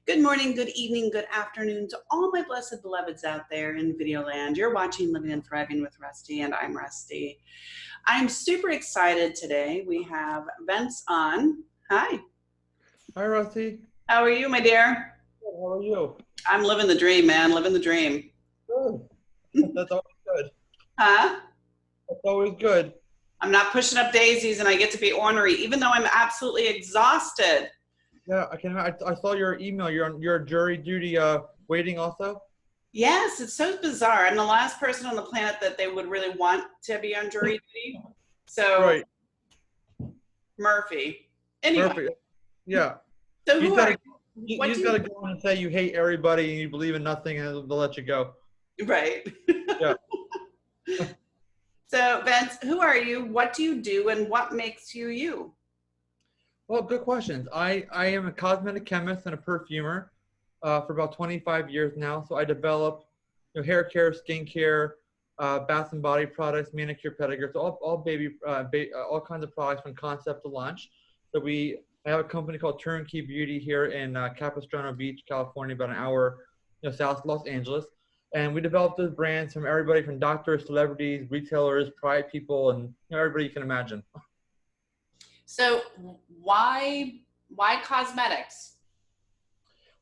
Good morning, good evening, good afternoon to all my blessed beloveds out there in video land. You're watching Living and Thriving with Rustie, and I'm Rustie. I'm super excited today. We have Vince on. Hi. Hi, Rustie. How are you, my dear? Good. How are you? I'm living the dream, man. Living the dream. Good. That's always good. Huh? That's always good. I'm not pushing up daisies and I get to be ornery, even though I'm absolutely exhausted. Yeah, I saw your email. You're on your jury duty waiting also? Yes, it's so bizarre. I'm the last person on the planet that they would really want to be on jury duty. So, Right. Murphy. Anyway, Perfect. Yeah. so You who just are gotta you? you, What you do just you gotta go on and say you hate everybody and you believe in nothing and they'll let you go. Right. Yeah. So, Vince, who are you? What do you do? And what makes you you? Well, good questions. I am a cosmetic chemist and a perfumer for about 25 years now. So I develop hair care, skin care, bath and body products, manicure, pedicure, so all baby, all kinds of products from concept to launch. So I have a company called Turnkey Beauty here in Capistrano Beach, California, about an hour south of Los Angeles. And we develop those brands from everybody from doctors, celebrities, retailers, private people, and everybody you can imagine. So, why cosmetics?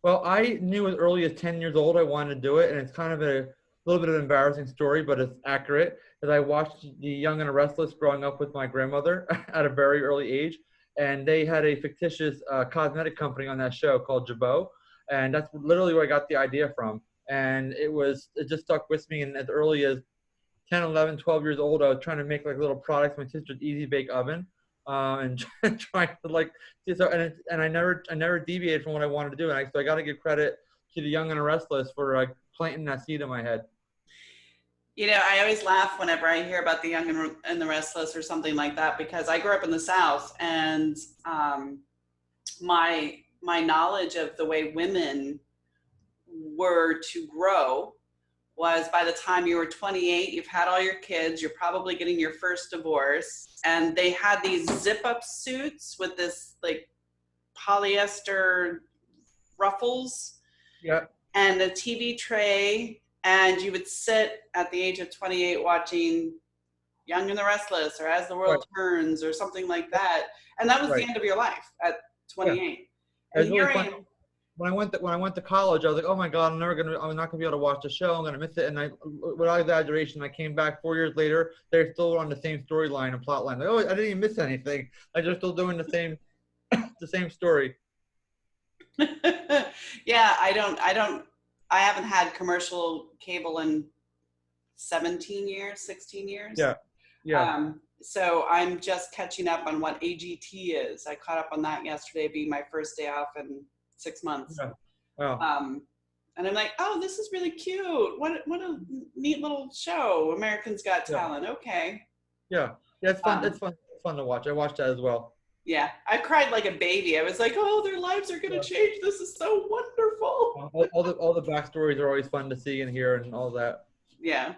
Well, I knew as early as 10 years old I wanted to do it, and it's kind of a little bit of an embarrassing story, but it's accurate. As I watched The Young and the Restless growing up with my grandmother at a very early age, and they had a fictitious cosmetic company on that show called Jabot, and that's literally where I got the idea from. And it just stuck with me, and as early as 10, 11, 12 years old, I was trying to make like little products in my sister's easy bake oven, and trying to like so and I never deviated from what I wanted to do, and so I got to give credit to the Young and the Restless for planting that seed in my head. You know, I always laugh whenever I hear about the Young and the Restless or something like that because I grew up in the South, and my knowledge of the way women were to grow was by the time you were 28, you've had all your kids, you're probably getting your first divorce, and they had these zip up suits with this like polyester ruffles Yeah. and a TV tray, and you would sit at the age of 28 watching Young and the Restless or As the Right. World Turns or something like that, and that was the Right. end of your life at Yeah. 28. It And was really here I fun. am. When I went to college, I was like, oh my God, I'm not gonna be able to watch the show. I'm gonna miss it. And without exaggeration, I came back 4 years later. They're still on the same storyline and plot line. Like, oh, I didn't even miss anything. Like they're still doing the same story. Yeah, I haven't had commercial cable in 17 years, 16 years. Yeah. Yeah. So I'm just catching up on what AGT is. I caught up on that yesterday, being my first day off in 6 months. Yeah. Wow. And I'm like, oh, this is really cute. What a neat little show. Americans Got Yeah. Talent. Okay. Yeah. Yeah. It's fun. Um, It's fun. It's fun to watch. I watched that as well. yeah, I cried like a baby. I was like, oh, their lives are going to Yeah. change. This is so wonderful. All the backstories are always fun to see and hear and all that. Yeah.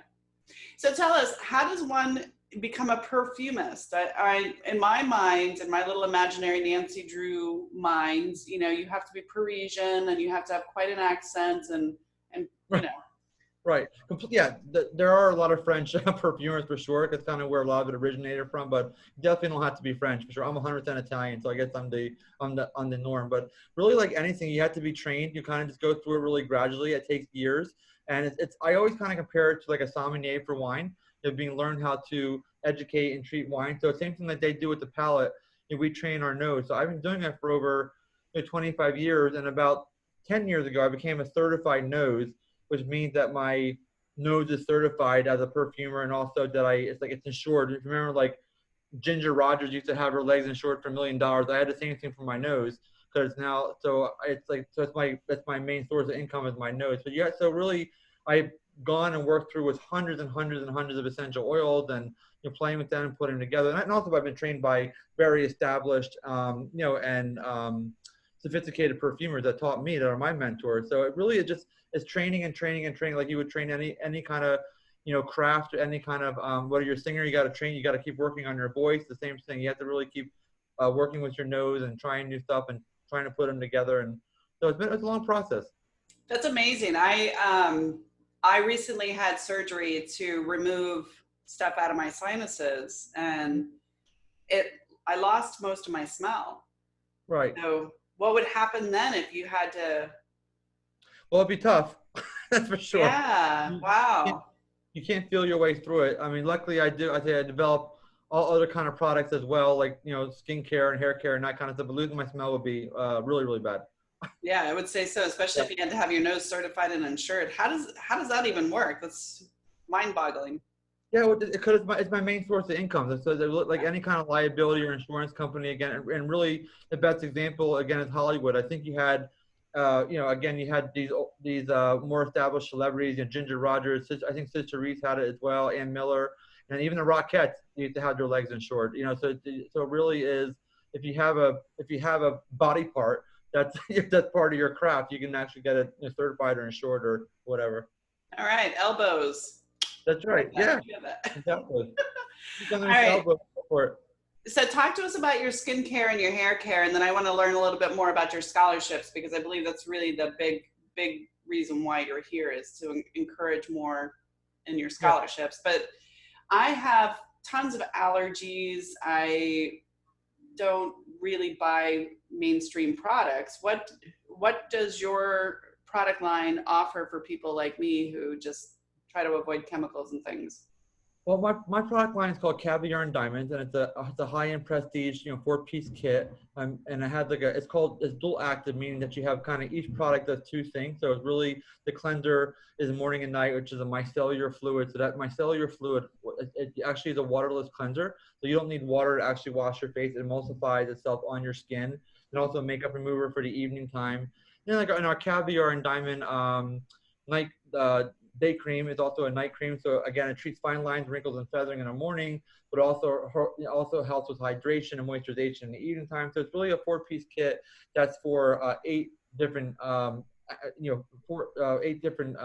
So tell us, how does one become a perfumist? In my mind, in my little imaginary Nancy Drew minds, you know, you have to be Parisian and you have to have quite an accent and you know. Right. Yeah, there are a lot of French perfumers for sure. That's kind of where a lot of it originated from, but definitely don't have to be French for sure. I'm 100% Italian, so I guess I'm the norm. But really, like anything, you have to be trained. You kind of just go through it really gradually. It takes years, and it's I always kind of compare it to like a sommelier for wine. Being learned how to educate and treat wine. So same thing that they do with the palate. We train our nose. So I've been doing that for over 25 years, and about 10 years ago, I became a certified nose, which means that my nose is certified as a perfumer, and also that it's insured. If you remember, like Ginger Rogers used to have her legs insured for $1 million. I had the same thing for my nose because now, so it's my main source of income is my nose. But yeah, so really, I've gone and worked through with hundreds and hundreds and hundreds of essential oils and playing with them and putting them together. And also, I've been trained by very established, and sophisticated perfumers that taught me, that are my mentors. So it really is training and training and training, like you would train any kind of craft or any kind of whether you're a singer, you got to train, you got to keep working on your voice. The same thing, you have to really keep working with your nose and trying new stuff and trying to put them together. And So it's a long process. That's amazing. I recently had surgery to remove stuff out of my sinuses, and it I lost most of my smell. Right. So what would happen then if you had to? Well, it'd be tough. That's for sure. Yeah, You can't, wow. you can't feel your way through it. I mean, luckily I say I develop all other kind of products as well, like, skincare and hair care and that kind of stuff. But losing my smell would be really, really bad. Yeah, I would say so, especially Yeah. if you had to have your nose certified and insured. How does that even work? That's mind-boggling. Yeah, well, because it's my main source of income. So like any kind of liability or insurance company again, and really the best example again is Hollywood. I think you had, again you had these more established celebrities, Ginger Rogers. I think Sister Reese had it as well, Ann Miller, and even the Rockettes used to have their legs insured. So it really is if you have a body part that's if that's part of your craft, you can actually get it certified or insured or whatever. All right, elbows. That's Right, right. Yeah, that. exactly. Something All right. elbow for it. So talk to us about your skincare and your hair care, and then I want to learn a little bit more about your scholarships, because I believe that's really the big reason why you're here, is to encourage more in your Yeah. scholarships. But I have tons of allergies. I don't really buy mainstream products. What does your product line offer for people like me who just try to avoid chemicals and things? Well, my product line is called Caviar and Diamonds, and it's a high-end prestige, 4-piece kit. And it has it's dual active, meaning that you have kind of each product does two things. So it's really the cleanser is morning and night, which is a micellar fluid. So that micellar fluid, it actually is a waterless cleanser. So you don't need water to actually wash your face. It emulsifies itself on your skin. And also a makeup remover for the evening time. And then like in our Caviar and Diamond night day cream is also a night cream. So again, it treats fine lines, wrinkles, and feathering in the morning, but also helps with hydration and moisturization in the evening time. So it's really a 4-piece kit that's for 8 different, 8 different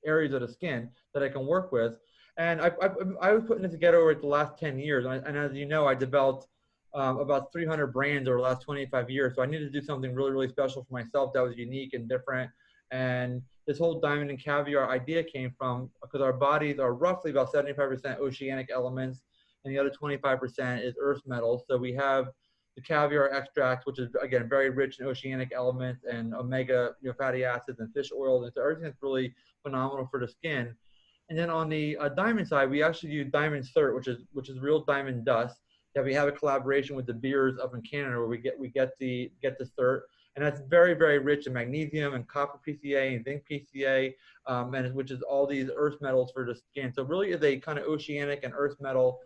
areas of the skin that I can work with. And I was putting this together over the last 10 years. And as you know, I developed about 300 brands over the last 25 years. So I needed to do something really, really special for myself that was unique and different. And this whole diamond and caviar idea came from because our bodies are roughly about 75% oceanic elements, and the other 25% is earth metals. So we have the caviar extract, which is again very rich in oceanic elements and omega fatty acids and fish oils, and so everything that's really phenomenal for the skin. And then on the diamond side, we actually use diamond cert, which is real diamond dust. That we have a collaboration with the Beers up in Canada where we get the cert, and that's very, very rich in magnesium and copper PCA and zinc PCA, and which is all these earth metals for the skin. So it really is a kind of oceanic and earth metal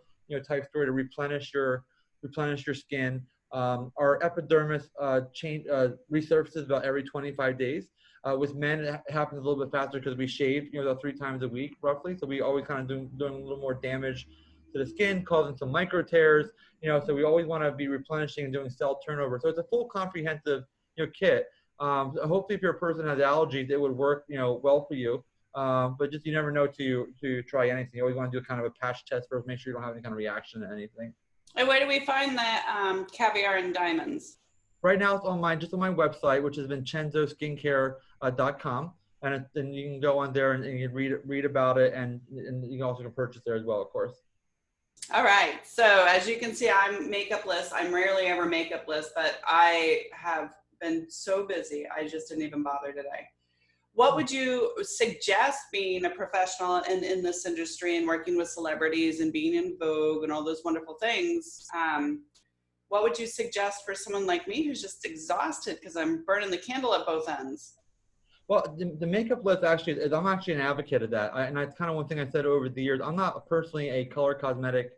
type story to replenish your skin. Our epidermis resurfaces about every 25 days. With men, it happens a little bit faster because we shave, about 3 times a week roughly. So we always kind of doing a little more damage to the skin, causing some micro tears. So we always want to be replenishing and doing cell turnover. So it's a full comprehensive kit. Hopefully, if you're a person that has allergies, it would work well for you. But just you never know to try anything. You always want to do kind of a patch test first, make sure you don't have any kind of reaction to anything. And where do we find the caviar and diamonds? Right now, it's on my website, which is vincenzoskincare.com, and you can go on there and you can read about it, and you can also purchase there as well, of course. All right. So as you can see, I'm makeupless. I'm rarely ever makeupless, but I have been so busy. I just didn't even bother today. What would you suggest being a professional in this industry and working with celebrities and being in Vogue and all those wonderful things? What would you suggest for someone like me who's just exhausted because I'm burning the candle at both ends? Well, the makeup list I'm actually an advocate of that. And that's kind of one thing I said over the years. I'm not personally a color cosmetic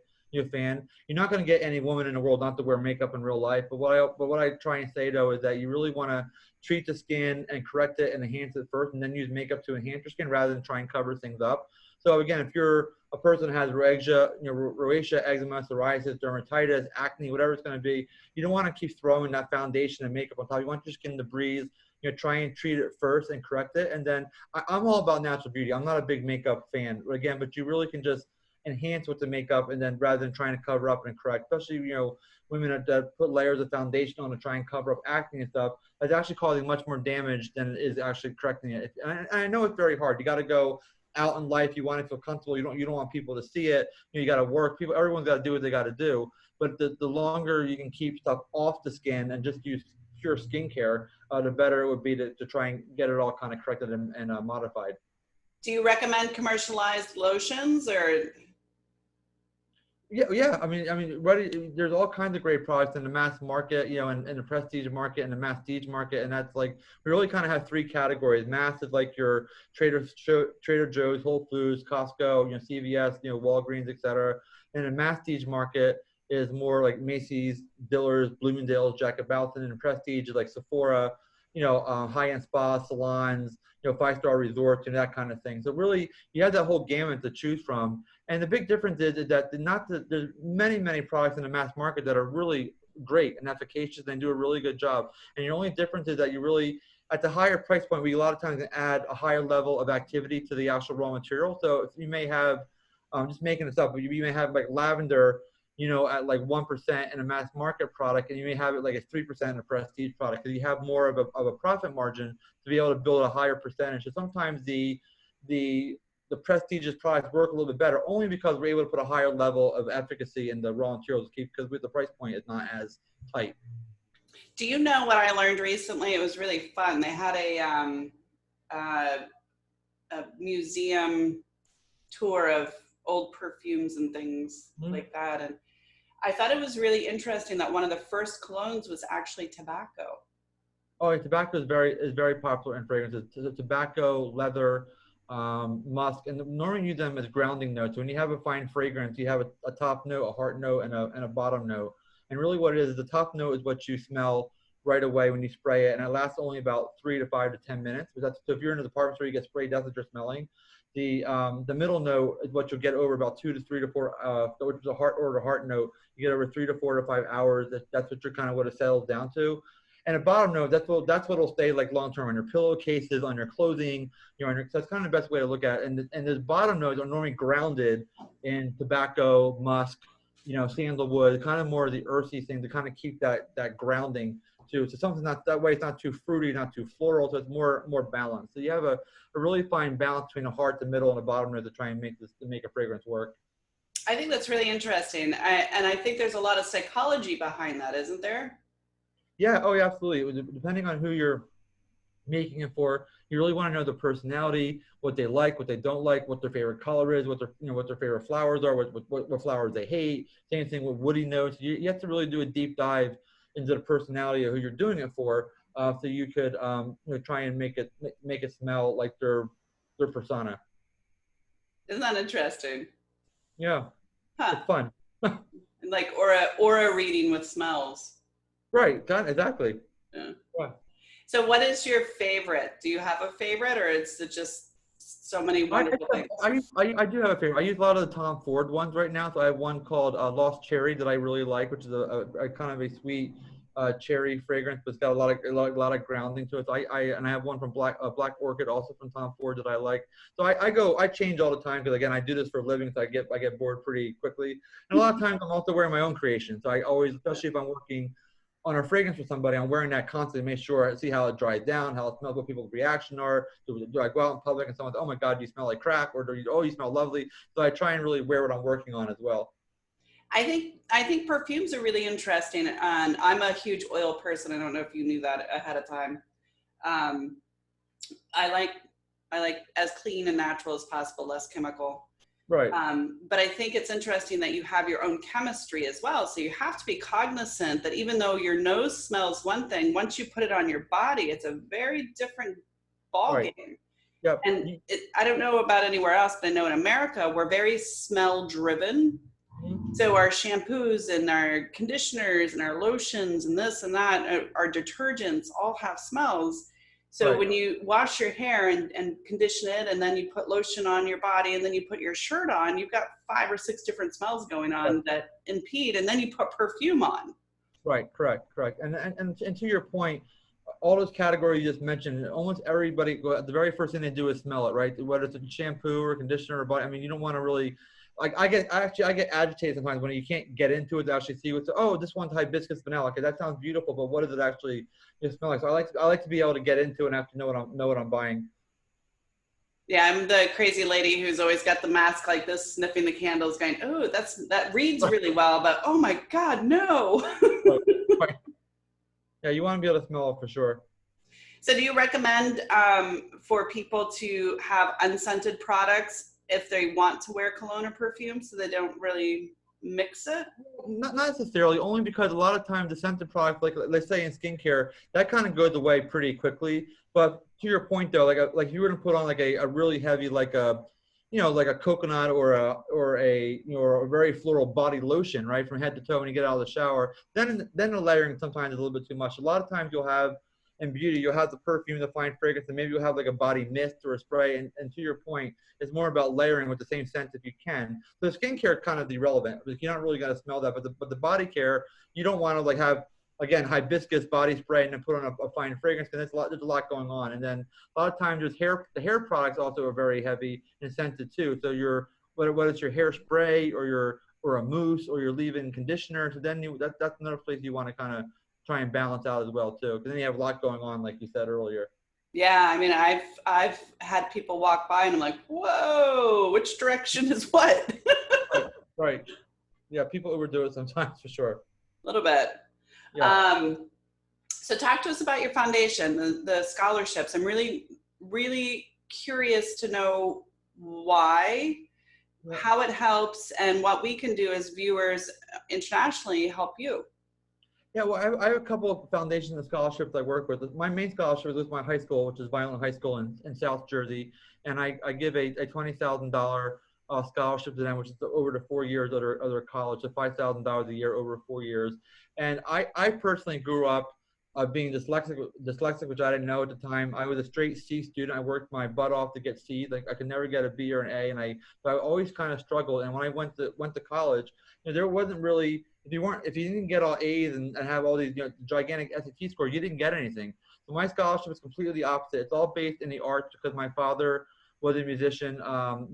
fan. You're not going to get any woman in the world not to wear makeup in real life. But what I try and say though is that you really want to treat the skin and correct it and enhance it first, and then use makeup to enhance your skin rather than try and cover things up. So again, if you're a person that has rosacea, eczema, psoriasis, dermatitis, acne, whatever it's going to be, you don't want to keep throwing that foundation and makeup on top. You want your skin to breathe. Try and treat it first and correct it. And then I'm all about natural beauty. I'm not a big makeup fan, but you really can just enhance with the makeup, and then rather than trying to cover up and correct, especially, you know, women that put layers of foundation on to try and cover up acne and stuff, that's actually causing much more damage than it is actually correcting it. And I know it's very hard. You got to go out in life. You want to feel comfortable. You don't want people to see it. You know, you got to work. Everyone's got to do what they got to do. But the longer you can keep stuff off the skin and just use pure skincare, the better it would be to try and get it all kind of corrected and modified. Do you recommend commercialized lotions or? Yeah. I mean, there's all kinds of great products in the mass market, you know, and the prestige market and the masstige market, and that's like we really kind of have three categories. Mass is like your Trader Joe's, Whole Foods, Costco, you know, CVS, you know, Walgreens, etc. And the masstige market is more like Macy's, Dillard's, Bloomingdale's, Jack & Boughton, and prestige is like Sephora, you know, high-end spas, salons, you know, 5-star resorts and that kind of thing. So really, you have that whole gamut to choose from. And the big difference is that there's many products in the mass market that are really great and efficacious and do a really good job. And the only difference is that you really, at the higher price point, we a lot of times can add a higher level of activity to the actual raw material. So if you may have, just making this up, but you may have like lavender, you know, at like 1% in a mass market product, and you may have it like a 3% in a prestige product, because you have more of a profit margin to be able to build a higher percentage. So sometimes the prestigious products work a little bit better, only because we're able to put a higher level of efficacy in the raw materials, because with the price point, it's not as tight. Do you know what I learned recently? It was really fun. They had a museum tour of old perfumes and things like that, and I thought it was really interesting that one of the first colognes was actually tobacco. Oh, tobacco is very popular in fragrances. Tobacco, leather, musk, and normally use them as grounding notes. When you have a fine fragrance, you have a top note, a heart note, and a bottom note. And really what it is the top note is what you smell right away when you spray it, and it lasts only about 3 to 5 to 10 minutes. So if you're in a department store, you get sprayed, that's what you're smelling. The middle note is what you'll get over about 2 to 3 to 4, which is a heart or a heart note. You get over 3 to 4 to 5 hours. That's what you're kind of what it settles down to. And a bottom note, that's what'll stay like long term on your pillowcases, on your clothing, you know. So that's kind of the best way to look at it. And those bottom notes are normally grounded in tobacco, musk, you know, sandalwood, kind of more of the earthy thing to kind of keep that grounding too. So something's not that way. It's not too fruity, not too floral. So it's more balanced. So you have a really fine balance between the heart, the middle, and the bottom note to try and make a fragrance work. I think that's really interesting. And I think there's a lot of psychology behind that, isn't there? Yeah, oh yeah, absolutely. Depending on who you're making it for, you really want to know the personality, what they like, what they don't like, what their favorite color is, what their favorite flowers are, what flowers they hate. Same thing with woody notes. You have to really do a deep dive into the personality of who you're doing it for, so you could you know, try and make it smell like their persona. Isn't that interesting? Yeah, Huh. it's fun. Like aura reading with smells. Right, exactly. Yeah. Yeah. So what is your favorite? Do you have a favorite, or is it just so many wonderful things? I do have a favorite. I use a lot of the Tom Ford ones right now. So I have one called Lost Cherry that I really like, which is a kind of a sweet cherry fragrance, but it's got a lot of grounding to it. So I have one from Black Orchid, also from Tom Ford, that I like. So I change all the time, because again, I do this for a living, so I get bored pretty quickly. And a lot of times I'm also wearing my own creation. So I always, especially if I'm working on a fragrance for somebody, I'm wearing that constantly, make sure I see how it dries down, how it smells, what people's reaction are. Do I go out in public and someone's, oh my God, you smell like crap, or you smell lovely. So I try and really wear what I'm working on as well. I think perfumes are really interesting, and I'm a huge oil person. I don't know if you knew that ahead of time. I like as clean and natural as possible, less chemical. Right. But I think it's interesting that you have your own chemistry as well. So you have to be cognizant that even though your nose smells one thing, once you put it on your body, it's a very different ballgame. Right. Yep. And I don't know about anywhere else, but I know in America, we're very smell driven. Mm-hmm. So our shampoos and our conditioners and our lotions and this and that, our detergents all have smells. So right. When you wash your hair and condition it, and then you put lotion on your body, and then you put your shirt on, you've got 5 or 6 different smells going on right. That impede, and then you put perfume on. Right, correct. And to your point, all those categories you just mentioned, almost everybody, the very first thing they do is smell it, right? Whether it's a shampoo or conditioner or body, I mean, you don't want to really like I get agitated sometimes when you can't get into it to actually see what's, oh, this one's hibiscus vanilla. Okay, that sounds beautiful, but what does it actually smell like? So I like to be able to get into it and have to know what I'm buying. Yeah, I'm the crazy lady who's always got the mask like this, sniffing the candles, going, "Oh, that reads really well," but oh my God, no. Right. Right. Yeah, you want to be able to smell it for sure. So, do you recommend for people to have unscented products if they want to wear cologne or perfume, so they don't really mix it? Not necessarily, only because a lot of times the scented product, like let's say in skincare, that kind of goes away pretty quickly. But to your point though, like if you were to put on like a really heavy, like a, like a coconut or a a very floral body lotion, right, from head to toe when you get out of the shower, then the layering sometimes is a little bit too much. A lot of times you'll have in beauty, you'll have the perfume, the fine fragrance, and maybe you'll have like a body mist or a spray. And to your point, it's more about layering with the same scent if you can. So the skincare is kind of irrelevant because you're not really going to smell that. But the body care, you don't want to like have, again, hibiscus body spray and then put on a fine fragrance because there's a lot going on. And then a lot of times the hair products also are very heavy and scented too. So whether it's your hairspray or a mousse or your leave-in conditioner, so then that's another place you want to kind of try and balance out as well too, because then you have a lot going on, like you said earlier. Yeah, I mean, I've had people walk by and I'm like, whoa, which direction is what? Right. Yeah, people overdo it sometimes for sure. A little bit. Yeah. So talk to us about your foundation, the scholarships. I'm really, really curious to know why, how it helps, and what we can do as viewers internationally help you. Yeah, well, I have a couple of foundations and scholarships I work with. My main scholarship is with my high school, which is Vineland High School in South Jersey, and I give a $20,000 scholarship to them, which is over the 4 years of their college, so $5,000 a year over 4 years. And I personally grew up being dyslexic, which I didn't know at the time. I was a straight C student. I worked my butt off to get C's. Like I could never get a B or an A, and so I always kind of struggled. And when I went to college, there wasn't really, if you didn't get all A's and have all these gigantic SAT scores, you didn't get anything. So my scholarship is completely the opposite. It's all based in the arts because my father was a musician.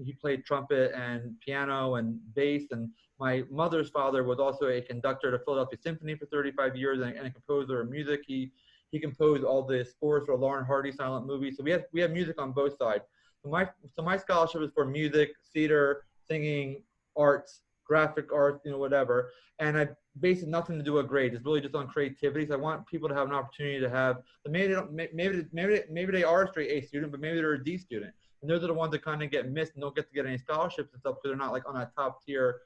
He played trumpet and piano and bass, and my mother's father was also a conductor to Philadelphia Symphony for 35 years and a composer of music. He composed all the scores for Lauren Hardy silent movies. So we have music on both sides. So my scholarship is for music, theater, singing, arts, graphic arts, whatever. And I base it nothing to do with grades. It's really just on creativity. So I want people to have an opportunity to have. Maybe they are a straight A student, but maybe they're a D student. And those are the ones that kind of get missed and don't get to get any scholarships and stuff because they're not like on that top tier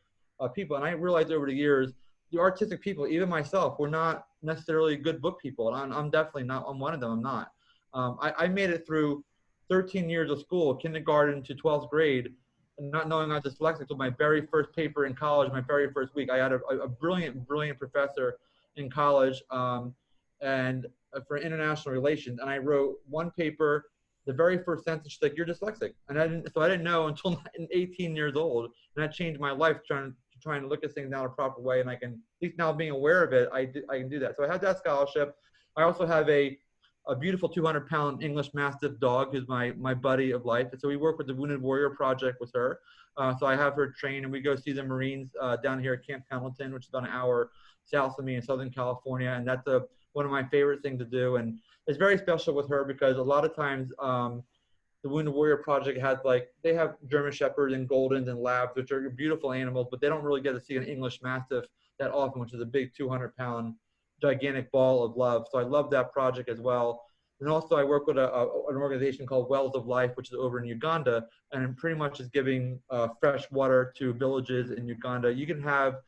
people. And I realized over the years, the artistic people, even myself, were not necessarily good book people. And I'm definitely not. I'm one of them. I'm not. I made it through 13 years of school, kindergarten to 12th grade, and not knowing I was dyslexic. So my very first paper in college, my very first week, I had a brilliant professor in college and for international relations. And I wrote one paper. The very first sentence, she's like, "You're dyslexic," and I didn't know until 18 years old, and that changed my life. Trying to look at things now the proper way, and I can, at least now being aware of it, I can do that. So I have that scholarship. I also have a beautiful 200-pound English Mastiff dog who's my buddy of life, and so we work with the Wounded Warrior Project with her. So I have her trained, and we go see the Marines down here at Camp Pendleton, which is about an hour south of me in Southern California, and that's one of my favorite things to do. And it's very special with her because a lot of times the Wounded Warrior Project they have German Shepherds and Goldens and Labs, which are beautiful animals, but they don't really get to see an English Mastiff that often, which is a big 200-pound gigantic ball of love. So I love that project as well. And also I work with an organization called Wells of Life, which is over in Uganda, and it pretty much is giving fresh water to villages in Uganda. You can have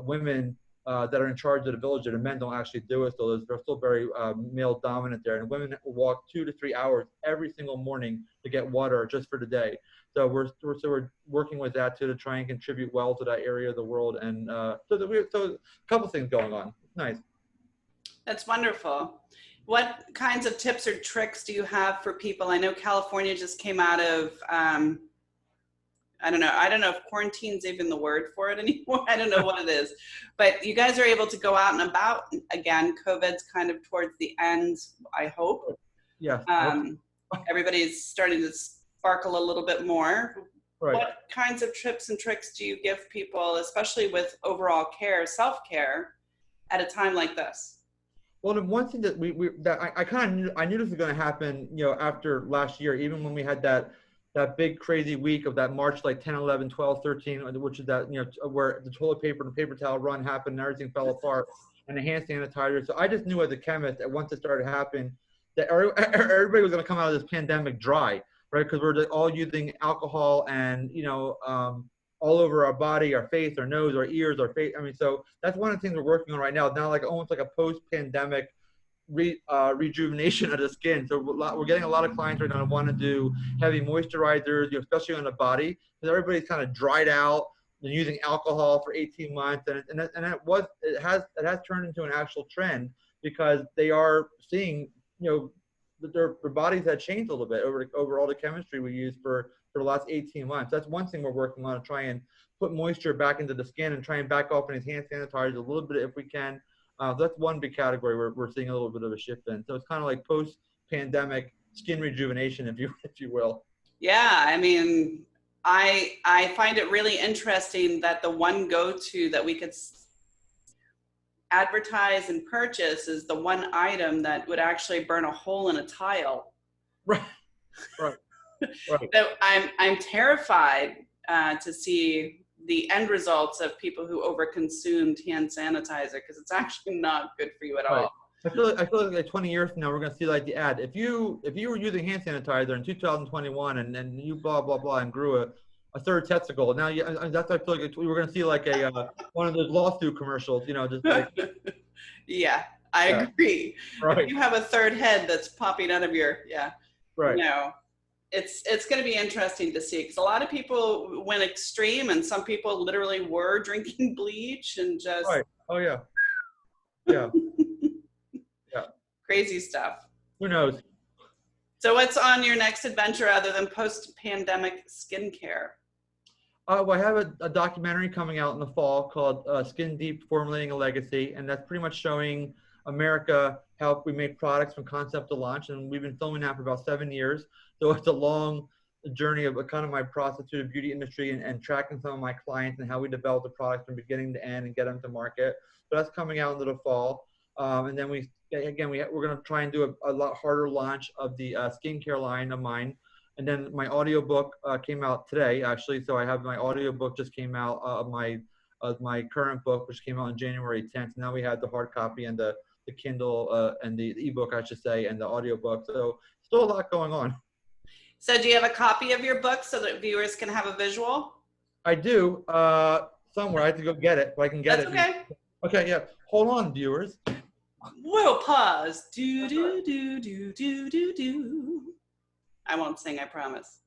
women that are in charge of the village, and the men don't actually do it, so they're still very male dominant there. And women will walk 2 to 3 hours every single morning to get water just for the day. So we're working with that too to try and contribute well to that area of the world. And so a couple things going on. Nice. That's wonderful. What kinds of tips or tricks do you have for people? I know California just came out of I don't know if quarantine's even the word for it anymore. I don't know what it is, but you guys are able to go out and about again. COVID's kind of towards the end, I hope. Yes. Everybody's starting to sparkle a little bit more. Right. what kinds of tips and tricks do you give people, especially with overall care, self-care, at a time like this? Well, the one thing that I kind of I knew this was going to happen, after last year, even when we had that big crazy week of that March, like 10, 11, 12, 13, which is that, where the toilet paper and the paper towel run happened and everything fell apart, and the hand sanitizer. So I just knew as a chemist that once it started happening, that everybody was going to come out of this pandemic dry, right? Because we're all using alcohol and, all over our body, our face, our nose, our ears, our face. I mean, so that's one of the things we're working on right now. Now, like almost like a post-pandemic rejuvenation of the skin. So we're getting a lot of clients right now that want to do heavy moisturizers, especially on the body, because everybody's kind of dried out and using alcohol for 18 months, and it has turned into an actual trend because they are seeing, that their bodies had changed a little bit over all the chemistry we used for the last 18 months. That's one thing we're working on, to try and put moisture back into the skin and try and back off in his hand sanitizers a little bit if we can. That's one big category where we're seeing a little bit of a shift in. So it's kind of like post-pandemic skin rejuvenation, if you will. Yeah, I mean, I find it really interesting that the one go-to that we could advertise and purchase is the one item that would actually burn a hole in a tile. Right. Right. Right. So I'm terrified to see the end results of people who overconsumed hand sanitizer, because it's actually not good for you at all. I feel like 20 years from now we're gonna see like the ad. If you were using hand sanitizer in 2021 and you blah blah blah and grew a third testicle, now that's I feel like we're gonna see like a one of those lawsuit commercials, just like. Yeah, I agree. Right. If you have a third head that's popping out of your Right. It's going to be interesting to see, because a lot of people went extreme, and some people literally were drinking bleach and just right. Oh yeah. Yeah. Yeah. Crazy stuff. Who knows? So what's on your next adventure other than post-pandemic skincare? Well, I have a documentary coming out in the fall called Skin Deep: Formulating a Legacy, and that's pretty much showing America how we make products from concept to launch, and we've been filming that for about 7 years. So it's a long journey of kind of my process through the beauty industry and tracking some of my clients and how we develop the products from beginning to end and get them to market. So that's coming out into the fall. And then we're going to try and do a lot harder launch of the skincare line of mine. And then my audiobook came out today, actually. So I have my audiobook just came out of my current book, which came out on January 10th. Now we have the hard copy and the Kindle and the ebook, I should say, and the audiobook. So still a lot going on. So do you have a copy of your book so that viewers can have a visual? I do. Somewhere. I have to go get it, but I can get it. Okay. Okay, yeah. Hold on, viewers. We'll pause. Do, do, do, do, do, do, do. I won't sing, I promise.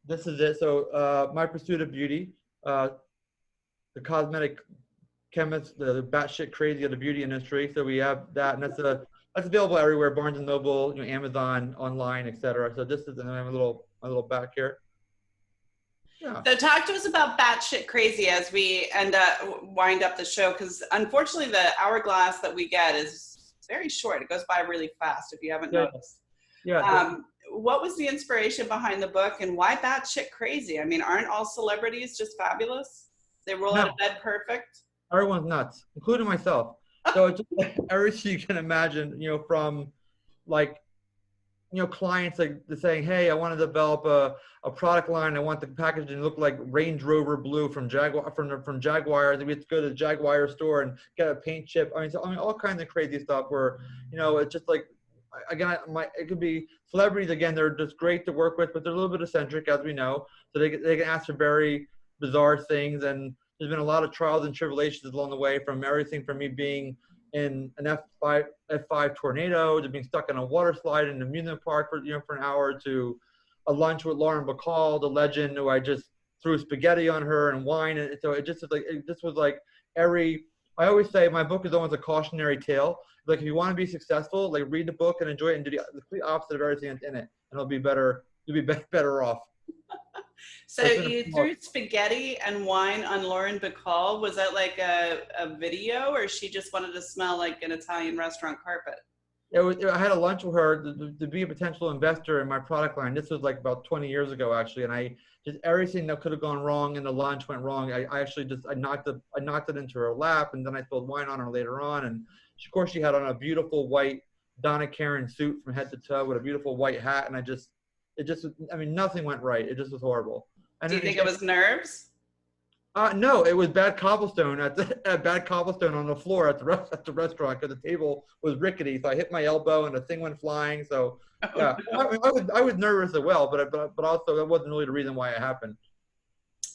This is it. So My Pursuit of Beauty, the cosmetic chemist, the batshit crazy of the beauty industry. So we have that, and that's available everywhere: Barnes and Noble, Amazon, online, etc. So this is my little back here. Yeah. So talk to us about Batshit Crazy as we wind up the show, because unfortunately the hourglass that we get is very short. It goes by really fast if you haven't noticed. Yeah. What was the inspiration behind the book, and why Batshit Crazy? I mean, aren't all celebrities just fabulous? They roll out of bed perfect? Everyone's nuts, including myself. So it's just everything you can imagine, from like, clients like saying, hey, I want to develop a product line. I want the packaging to look like Range Rover blue from Jaguar. We have to go to the Jaguar store and get a paint chip. I mean, all kinds of crazy stuff where, it's just like, again, it could be celebrities. Again, they're just great to work with, but they're a little bit eccentric, as we know. So they can ask for very bizarre things, and there's been a lot of trials and tribulations along the way, from everything from me being in an F5 tornado to being stuck in a water slide in an amusement park for an hour, to a lunch with Lauren Bacall, the legend, who I just threw spaghetti on her and wine. And so it was like I always say my book is almost a cautionary tale. Like, if you want to be successful, like, read the book and enjoy it and do the complete opposite of everything that's in it, and it'll be better. You'll be better off. So you threw spaghetti and wine on Lauren Bacall. Was that like a video, or she just wanted to smell like an Italian restaurant carpet? I had a lunch with her to be a potential investor in my product line. This was like about 20 years ago, actually. And I just, everything that could have gone wrong in the lunch went wrong. I actually just, I knocked it into her lap, and then I spilled wine on her later on. And of course she had on a beautiful white Donna Karan suit from head to toe with a beautiful white hat. And I mean, nothing went right. It just was horrible. And Do you think it was nerves? No, it was bad cobblestone bad cobblestone on the floor at the restaurant because the table was rickety. So I hit my elbow and the thing went flying. So yeah, I was nervous as well, but also that wasn't really the reason why it happened.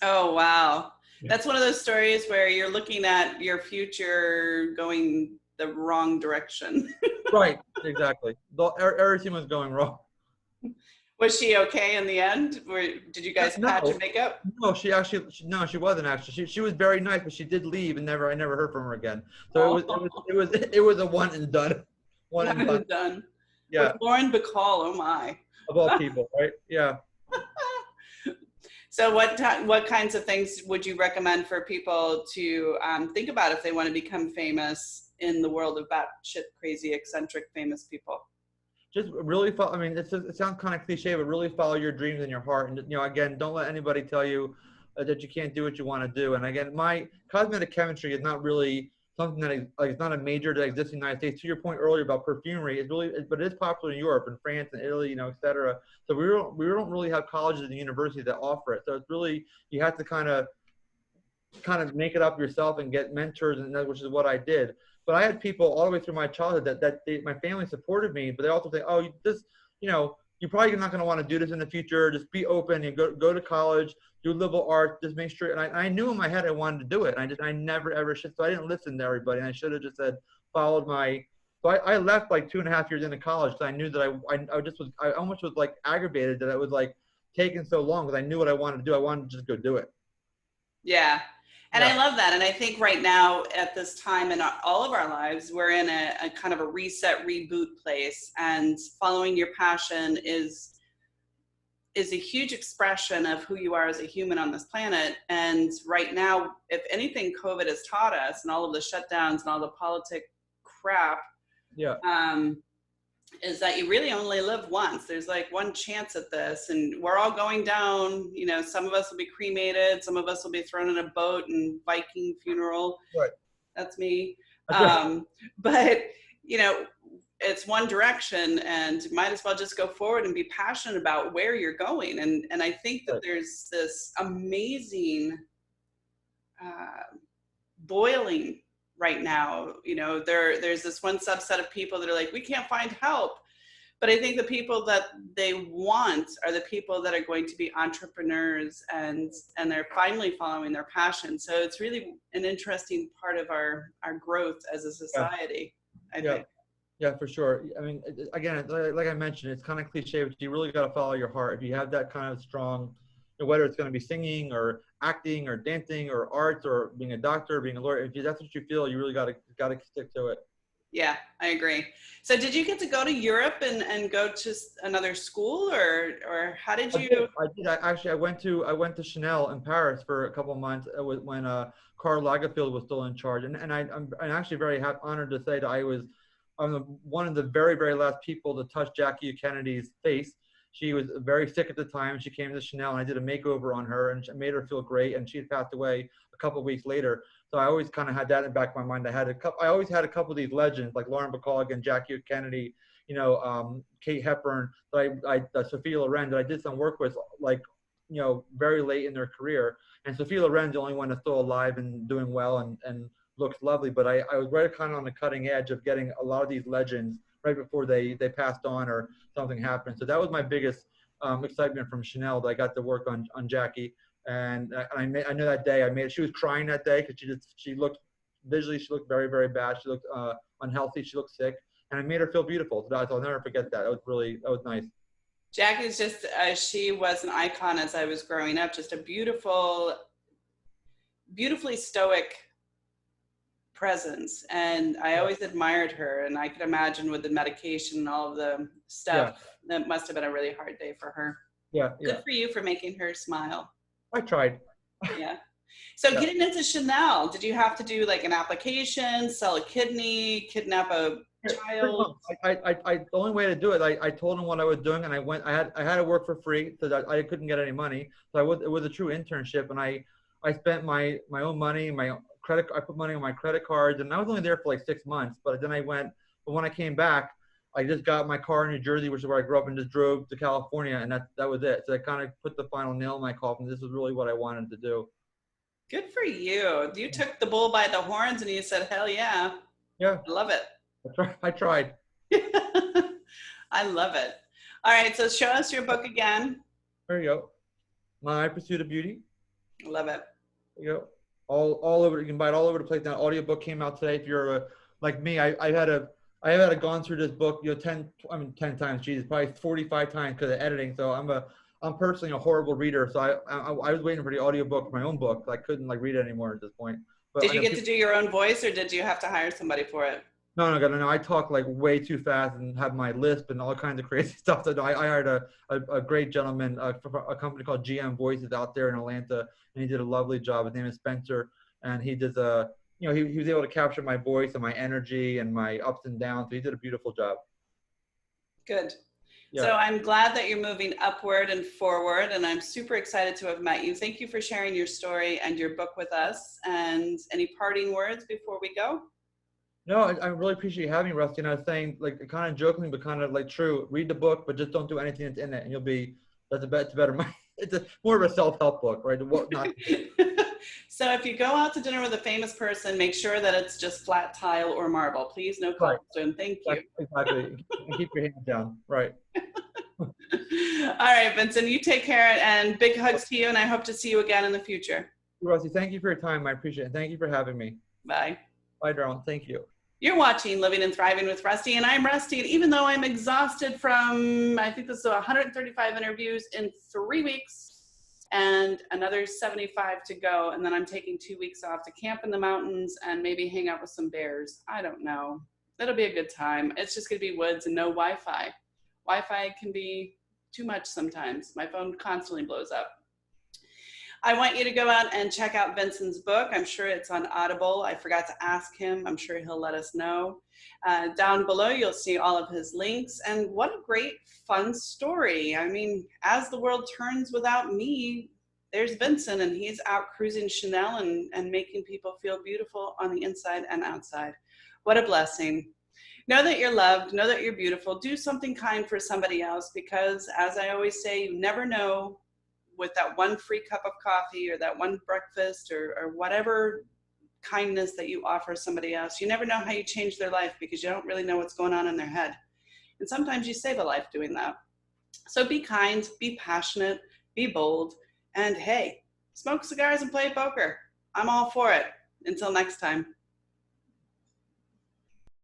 Oh wow, that's one of those stories where you're looking at your future going the wrong direction. Right, exactly. Everything was going wrong. Was she okay in the end? Did you guys patch and make up? No, she wasn't actually. She was very nice, but she did leave, and I never heard from her again. So it was a one and done. One and done. Yeah. With Lauren Bacall, oh my. Of all people, right? Yeah. So what kinds of things would you recommend for people to think about if they want to become famous in the world of batshit crazy, eccentric, famous people? Just really follow. I mean, it sounds kind of cliche, but really follow your dreams and your heart. And again, don't let anybody tell you that you can't do what you want to do. And again, my cosmetic chemistry is not really something that it's not a major that exists in the United States. To your point earlier about perfumery, but it is popular in Europe and France and Italy, et cetera. So we don't really have colleges and universities that offer it. So it's really, you have to kind of make it up yourself and get mentors, which is what I did. But I had people all the way through my childhood my family supported me, but they also say, oh, you're probably not going to want to do this in the future. Just be open and go to college, do liberal arts, just make sure. And I knew in my head I wanted to do it. And I never, ever should. So I didn't listen to everybody. And I should have just followed my, so I left like 2.5 years into college. So I knew that I almost was like aggravated that it was like taking so long because I knew what I wanted to do. I wanted to just go do it. Yeah. And I love that. And I think right now at this time in all of our lives, we're in a kind of a reset, reboot place, and following your passion is a huge expression of who you are as a human on this planet. And right now, if anything, COVID has taught us, and all of the shutdowns and all the politic crap, is that you really only live once. There's like one chance at this, and we're all going down. Some of us will be cremated, some of us will be thrown in a boat and Viking funeral. Right. That's me. But it's one direction, and you might as well just go forward and be passionate about where you're going. And I think that there's this amazing boiling right now. There's this one subset of people that are like, we can't find help. But I think the people that they want are the people that are going to be entrepreneurs, and they're finally following their passion. So it's really an interesting part of our growth as a society, I think. Yeah, for sure. I mean, again, like I mentioned, it's kind of cliche, but you really got to follow your heart. If you have that kind of strong, whether it's going to be singing or acting or dancing or arts or being a doctor or being a lawyer, if that's what you feel, you really got to stick to it. Yeah, I agree. So did you get to go to Europe and go to another school, or how did you? I did. I went to Chanel in Paris for a couple of months when Karl Lagerfeld was still in charge, and I'm actually very honored to say that I'm one of the very, very last people to touch Jackie Kennedy's face. She was very sick at the time. She came to Chanel, and I did a makeover on her, and made her feel great. And she had passed away a couple of weeks later. So I always kind of had that in the back of my mind. I always had a couple of these legends like Lauren Bacall and Jackie Kennedy, Kate Hepburn, Sophia Loren that I did some work with, very late in their career. And Sophia Loren's the only one that's still alive and doing well and looks lovely. But I was right kind of on the cutting edge of getting a lot of these legends right before they passed on or something happened. So that was my biggest excitement from Chanel, that I got to work on Jackie. And I know that day she was crying that day because she looked visually, she looked very, very bad. She looked unhealthy. She looked sick, and I made her feel beautiful. So I'll never forget that. That was nice. Jackie's just, she was an icon as I was growing up, just a beautifully stoic presence. And I always admired her, and I could imagine with the medication and all of the stuff, that must have been a really hard day for her. Good for you for making her smile. I tried. Yeah. So getting into Chanel, did you have to do like an application, sell a kidney, kidnap a child? The only way to do it, I told him what I was doing, and I had to work for free because I couldn't get any money. So it was a true internship, and I spent my own money, I put money on my credit cards, and I was only there for like 6 months. But when I came back, I just got my car in New Jersey, which is where I grew up, and just drove to California, and that was it. So I kind of put the final nail in my coffin. This was really what I wanted to do. Good for you. You took the bull by the horns and you said, hell yeah. Yeah. I love it. I tried. I love it. All right, so show us your book again. There you go. My Pursuit of Beauty. Love it. There you go. All over. You can buy it all over the place now. Audiobook came out today. If you're like me, I had gone through this book, 10 times, Jesus, probably 45 times because of editing. So I'm personally a horrible reader. So I was waiting for the audiobook for my own book. I couldn't read it anymore at this point. But did you get to do your own voice, or did you have to hire somebody for it? No. I talk way too fast and have my lisp and all kinds of crazy stuff. So I hired a great gentleman, a company called GM Voices out there in Atlanta, and he did a lovely job. His name is Spencer, and he does he was able to capture my voice and my energy and my ups and downs. So he did a beautiful job. Good. Yeah. So I'm glad that you're moving upward and forward, and I'm super excited to have met you. Thank you for sharing your story and your book with us. And any parting words before we go? No, I really appreciate you having me, Rusty. And I was saying, kind of jokingly, but kind of true. Read the book, but just don't do anything that's in it, and it's better. It's more of a self-help book, right? So if you go out to dinner with a famous person, make sure that it's just flat tile or marble. Please, no cobblestone. Thank you. Exactly. And keep your hands down. Right. All right, Vincent, you take care, and big hugs to you, and I hope to see you again in the future. Rusty, thank you for your time. I appreciate it. Thank you for having me. Bye. Bye, darling. Thank you. You're watching Living and Thriving with Rusty, and I'm Rusty. And even though I'm exhausted from, I think this is 135 interviews in 3 weeks and another 75 to go, and then I'm taking 2 weeks off to camp in the mountains and maybe hang out with some bears. I don't know. It'll be a good time. It's just going to be woods and no Wi-Fi. Wi-Fi can be too much sometimes. My phone constantly blows up. I want you to go out and check out Vincent's book. I'm sure it's on Audible. I forgot to ask him. I'm sure he'll let us know. Down below, you'll see all of his links. And what a great, fun story. I mean, as the world turns without me, there's Vincent, and he's out cruising Chanel and making people feel beautiful on the inside and outside. What a blessing. Know that you're loved. Know that you're beautiful. Do something kind for somebody else, because as I always say, you never know, with that one free cup of coffee or that one breakfast or whatever kindness that you offer somebody else, you never know how you change their life, because you don't really know what's going on in their head. And sometimes you save a life doing that. So be kind, be passionate, be bold, and hey, smoke cigars and play poker. I'm all for it. Until next time.